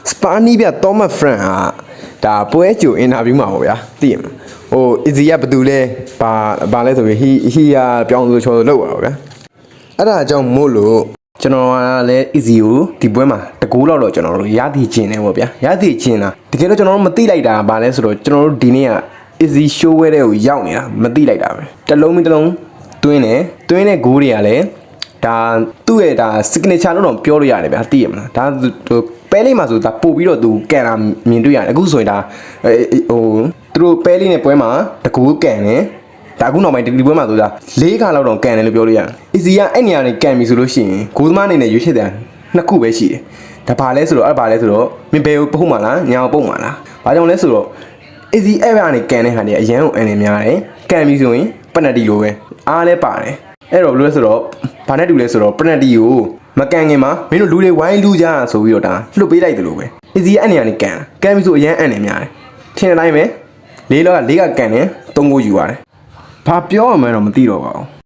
စပါနီးပြသောမတ်ဖရန်ဟာဒါပွဲကြိုအင်တာဗျူးမှာပေါ့ဗျာသိရမလားဟိုအီဇီကဘယ်သူလဲဘာလဲဆိုပြီးဟီယာပြောင်းဆိုချော်လို့လောက်ပါဗျာအဲ့ဒါကြောင့်မို့လို့ကျွန်တော်ကလည်း easy ကိုဒီပွဲမှာတကူလောက်တော့ကျွန်တော်တို့ရသည်ကျင်နေပေါ့ဗျာရသည်ကျင်တာတကယ်တော့ကျွန်တော်တို့မသိလိုက်တာဗာလဲဆိုတော့ကျွန်တော်တို့ဒီနေ့က easy show ဝဲတဲ့ကိုရောက်နေတာမသိလိုက်တာပဲတစ်လုံးပြီးတစ်လုံးတွင်းတဲ့ဂိုးတွေကလည်းဒါသူ့ရဲ့ဒါ signature လို့တော့ပြောလို့ရတယ်ဗျာသိရမလားဒါပဲလေးမှာဆိုဒါပို့ပြီးတော့သူကန်တာမြင်တွေ့ရတယ်အခုဆိုရင်ဒါဟိုသူတို့ပဲလေးနဲ့ပွဲမှာတကူကန်တယ်ဒါအခုနောက်ပိုင်းဒီပွဲမှာဆိုတာ၄ခါလောက်တော့ကန်တယ်လို့ပြောလို့ရတယ်။ easy ကအဲ့နေရာနေကန်ပြီဆိုလို့ရှိရင်ဂိုးသမားအနေနဲ့ရွေးချယ်တယ်နှစ်ခုပဲရှိတယ်။ဒါဘာလဲဆိုတော့အဲ့ဘာလဲဆိုတော့မင်းဘယ်ကိုပုတ်မှာလားညာကိုပုတ်မှာလား။ဘာကြောင့်လဲဆိုတော့ easy အဲ့ဘာနေကန်တဲ့ဟာနေအရန်ကိုအန်နေများတယ်။ကန်ပြီဆိုရင်ပနတီလိုပဲအားလဲပါတယ်။အဲ့တော့ဘယ်လိုလဲဆိုတော့ဘာနဲ့တူလဲဆိုတော့ပနတီကိုမကန်ခင်မှာမင်းတို့လူတွေဝိုင်းလူကြတာဆိုပြီးတော့ဒါလှုပ်ပေးလိုက်တယ်လို့ပဲ။ easy အဲ့နေရာနေကန်ပြီဆိုအရန်အန်နေများတယ်။ထင်တဲ့အတိုင်းပဲ၄လောက်ကကန်တယ်၃ကိုယူရတယ်။ဘာပြောရမှန်းတော့မသိတော့ပါဘူး